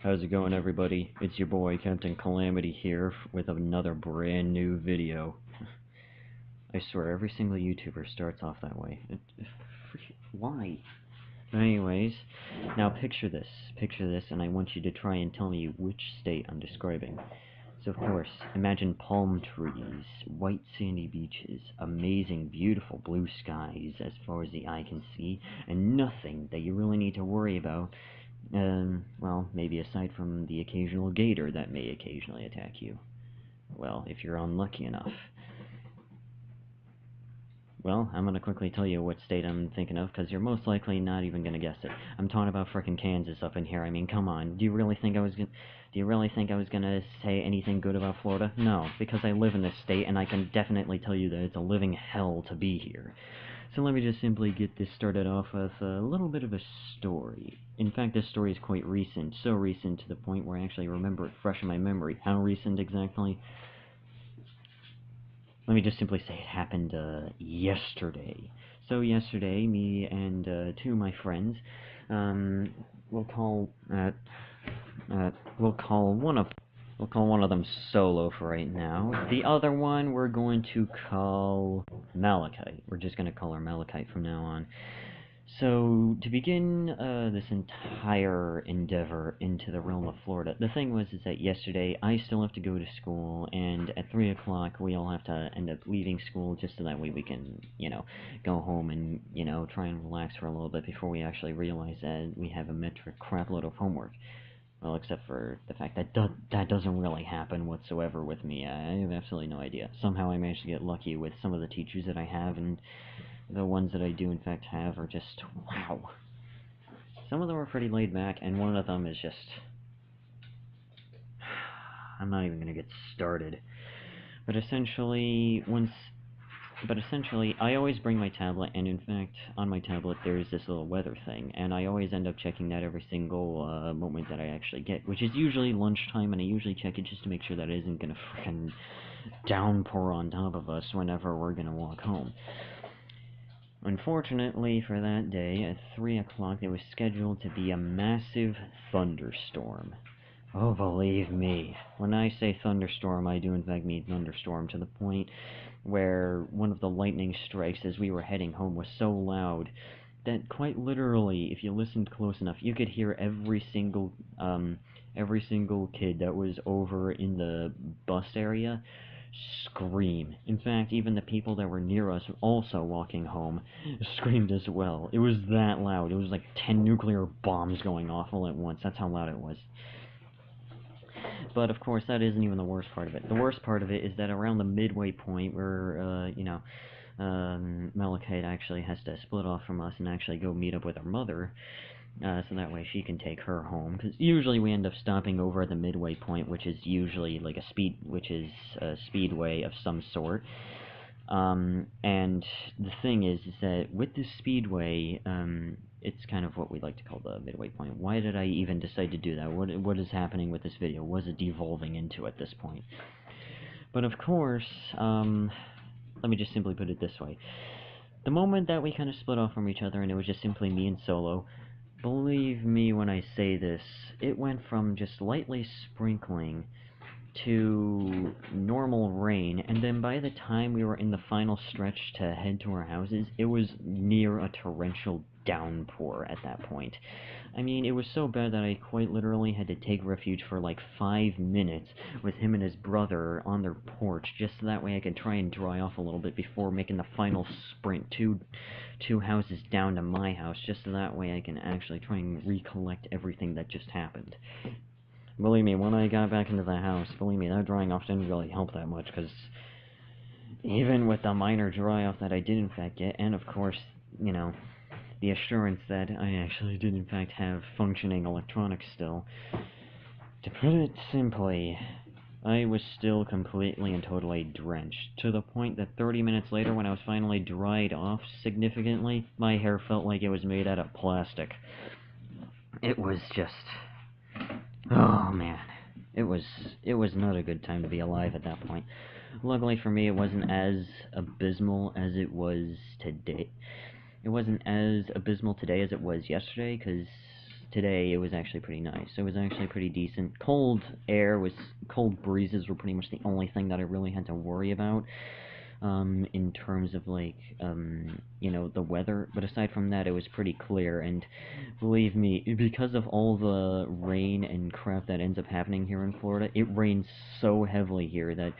How's it going, everybody? It's your boy Captain Calamity here with another brand new video. I swear, every single YouTuber starts off that way. Why? Anyways, now picture this, and I want you to try and tell me which state I'm describing. So of course, imagine palm trees, white sandy beaches, amazing beautiful blue skies as far as the eye can see, and nothing that you really need to worry about. Well, maybe aside from the occasional gator that may occasionally attack you. Well, if you're unlucky enough. Well, I'm gonna quickly tell you what state I'm thinking of, because you're most likely not even gonna guess it. I'm talking about frickin' Kansas up in here. I mean, come on. Do you really think I was gonna say anything good about Florida? No, because I live in this state, and I can definitely tell you that it's a living hell to be here. So let me just simply get this started off with a little bit of a story. In fact, this story is quite recent, so recent to the point where I actually remember it fresh in my memory. How recent exactly? Let me just simply say it happened yesterday. So yesterday, me and two of my friends, we'll call we'll call one of them Solo for right now. The other one we're going to call Malachite. We're just going to call her Malachite from now on. So, to begin this entire endeavor into the realm of Florida, the thing was is that yesterday I still have to go to school, and at 3 o'clock we all have to end up leaving school just so that way we can, go home and, try and relax for a little bit before we actually realize that we have a metric crapload of homework. Well, except for the fact that that doesn't really happen whatsoever with me. I have absolutely no idea. Somehow I managed to get lucky with some of the teachers that I have, and the ones that I do in fact have are just, wow. Some of them are pretty laid back, and one of them is just... I'm not even gonna get started. But essentially, I always bring my tablet, and in fact, on my tablet there's this little weather thing, and I always end up checking that every single moment that I actually get, which is usually lunchtime, and I usually check it just to make sure that it isn't gonna frickin' downpour on top of us whenever we're gonna walk home. Unfortunately for that day, at 3 o'clock, there was scheduled to be a massive thunderstorm. Oh, believe me, when I say thunderstorm, I do in fact mean thunderstorm, to the point where one of the lightning strikes as we were heading home was so loud that quite literally, if you listened close enough, you could hear every single kid that was over in the bus area scream. In fact, even the people that were near us, also walking home, screamed as well. It was that loud. It was like 10 nuclear bombs going off all at once. That's how loud it was. But of course, that isn't even the worst part of it. The worst part of it is that around the midway point where, Malachite actually has to split off from us and actually go meet up with her mother, so that way she can take her home. Because usually we end up stopping over at the midway point, which is usually like a speedway of some sort. And the thing is that with this speedway, it's kind of what we like to call the midway point. Why did I even decide to do that? What is happening with this video? What is it devolving into at this point? But of course, let me just simply put it this way. The moment that we kind of split off from each other and it was just simply me and Solo, believe me when I say this, it went from just lightly sprinkling to normal rain, and then by the time we were in the final stretch to head to our houses, it was near a torrential downpour at that point. I mean, it was so bad that I quite literally had to take refuge for like 5 minutes with him and his brother on their porch, just so that way I could try and dry off a little bit before making the final sprint two houses down to my house, just so that way I can actually try and recollect everything that just happened. Believe me, when I got back into the house, believe me, that drying off didn't really help that much, because even with the minor dry off that I did in fact get, and of course, the assurance that I actually did in fact have functioning electronics still, to put it simply, I was still completely and totally drenched, to the point that 30 minutes later, when I was finally dried off significantly, my hair felt like it was made out of plastic. It was just... oh man, it was not a good time to be alive at that point. Luckily for me, it wasn't as abysmal as it was today. It wasn't as abysmal today as it was yesterday, because today it was actually pretty nice. It was actually pretty decent. Cold breezes were pretty much the only thing that I really had to worry about. In terms of, like, you know, the weather, but aside from that, it was pretty clear, and believe me, because of all the rain and crap that ends up happening here in Florida, it rains so heavily here that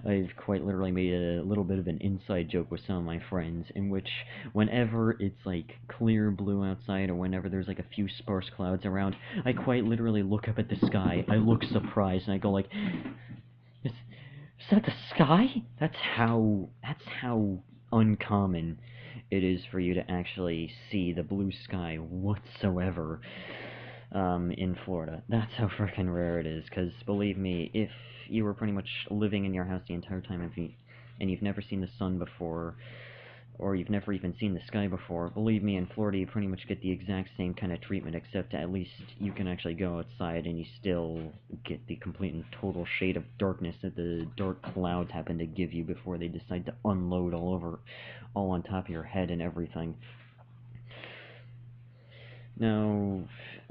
I've quite literally made a little bit of an inside joke with some of my friends, in which whenever it's, like, clear blue outside, or whenever there's, like, a few sparse clouds around, I quite literally look up at the sky, I look surprised, and I go like, is that the sky? That's how uncommon it is for you to actually see the blue sky whatsoever in Florida. That's how freaking rare it is, because believe me, if you were pretty much living in your house the entire time and you've never seen the sun before, or you've never even seen the sky before, believe me, in Florida you pretty much get the exact same kind of treatment, except at least you can actually go outside and you still get the complete and total shade of darkness that the dark clouds happen to give you before they decide to unload all on top of your head and everything. Now,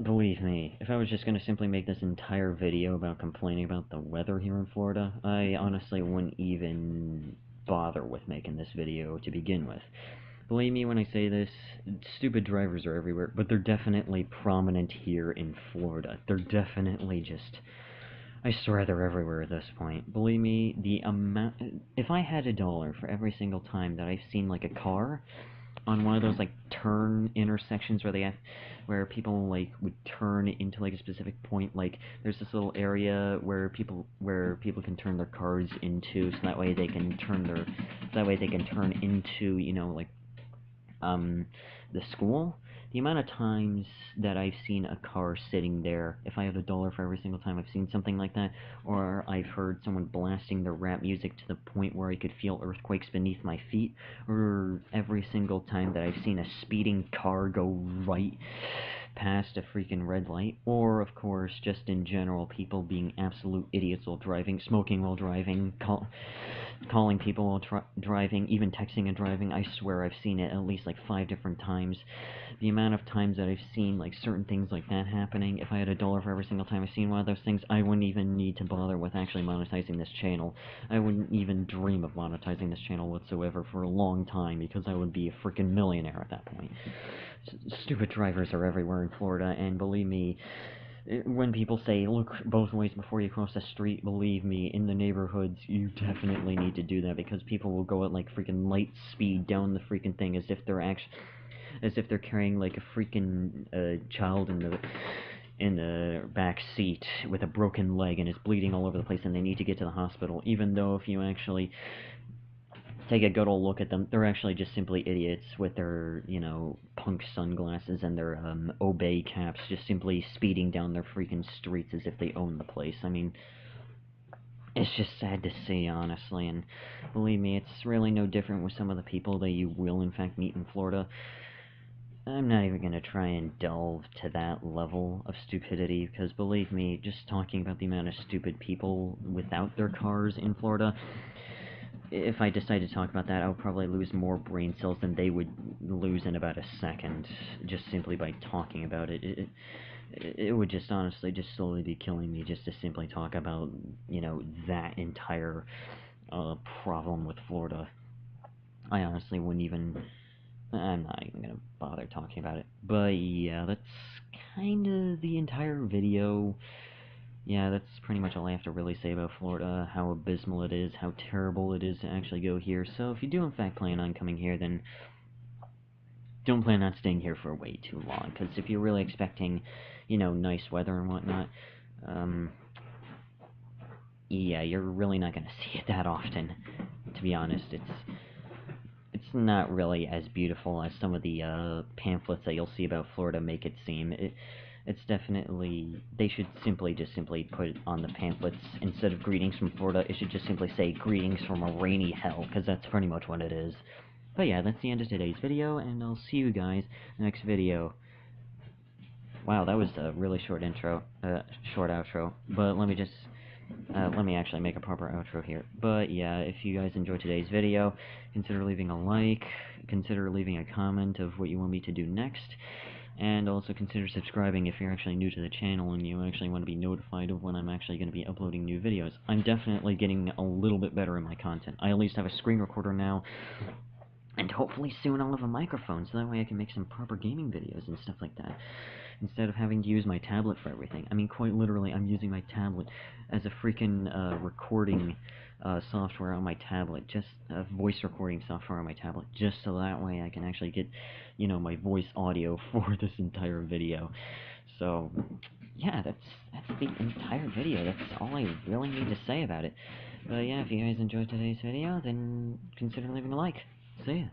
believe me, if I was just going to simply make this entire video about complaining about the weather here in Florida, I honestly wouldn't even bother with making this video to begin with. Believe me when I say this, stupid drivers are everywhere, but they're definitely prominent here in Florida. They're definitely just... I swear they're everywhere at this point. Believe me, the amount... If I had $1 for every single time that I've seen, like, a car on one of those, like, turn intersections where people, like, would turn into, like, a specific point, like, there's this little area where people can turn their cars into, so that way they can turn into, you know, like, the school. The amount of times that I've seen a car sitting there, if I had $1 for every single time I've seen something like that, or I've heard someone blasting their rap music to the point where I could feel earthquakes beneath my feet, or every single time that I've seen a speeding car go right past a freaking red light, or, of course, just in general, people being absolute idiots while driving, smoking while driving, calling people while driving, even texting and driving. I swear I've seen it at least like 5 different times. The amount of times that I've seen like certain things like that happening, if I had $1 for every single time I've seen one of those things, I wouldn't even need to bother with actually monetizing this channel. I wouldn't even dream of monetizing this channel whatsoever for a long time, because I would be a freaking millionaire at that point. Stupid drivers are everywhere in Florida, and believe me, when people say, look both ways before you cross the street, believe me, in the neighborhoods, you definitely need to do that, because people will go at, like, freaking light speed down the freaking thing as if they're carrying, like, a freaking child in the back seat with a broken leg and is bleeding all over the place and they need to get to the hospital, even though if you actually take a good old look at them, they're actually just simply idiots with their, you know, punk sunglasses and their, obey caps, just simply speeding down their freaking streets as if they own the place. I mean, it's just sad to see, honestly, and believe me, it's really no different with some of the people that you will, in fact, meet in Florida. I'm not even going to try and delve to that level of stupidity, because believe me, just talking about the amount of stupid people without their cars in Florida, if I decide to talk about that, I'll probably lose more brain cells than they would lose in about a second, just simply by talking about it. It would just honestly just slowly be killing me just to simply talk about, you know, that entire problem with Florida. I honestly wouldn't even... I'm not even gonna bother talking about it. But yeah, that's kinda the entire video. Yeah, that's pretty much all I have to really say about Florida, how abysmal it is, how terrible it is to actually go here. So if you do in fact plan on coming here, then don't plan on staying here for way too long, because if you're really expecting, you know, nice weather and whatnot, yeah, you're really not gonna see it that often, to be honest. It's not really as beautiful as some of the pamphlets that you'll see about Florida make it seem. It's definitely... They should simply put on the pamphlets, instead of greetings from Florida, it should just simply say greetings from a rainy hell, because that's pretty much what it is. But yeah, that's the end of today's video, and I'll see you guys in the next video. Wow, that was a really short outro, but let me actually make a proper outro here. But yeah, if you guys enjoyed today's video, consider leaving a like, consider leaving a comment of what you want me to do next. And also consider subscribing if you're actually new to the channel and you actually want to be notified of when I'm actually going to be uploading new videos. I'm definitely getting a little bit better in my content. I at least have a screen recorder now, and hopefully soon I'll have a microphone, so that way I can make some proper gaming videos and stuff like that, instead of having to use my tablet for everything. I mean, quite literally, I'm using my tablet as a freaking recording software on my tablet, just voice recording software on my tablet, just so that way I can actually get, you know, my voice audio for this entire video. So, yeah, that's the entire video. That's all I really need to say about it. But yeah, if you guys enjoyed today's video, then consider leaving a like. See ya.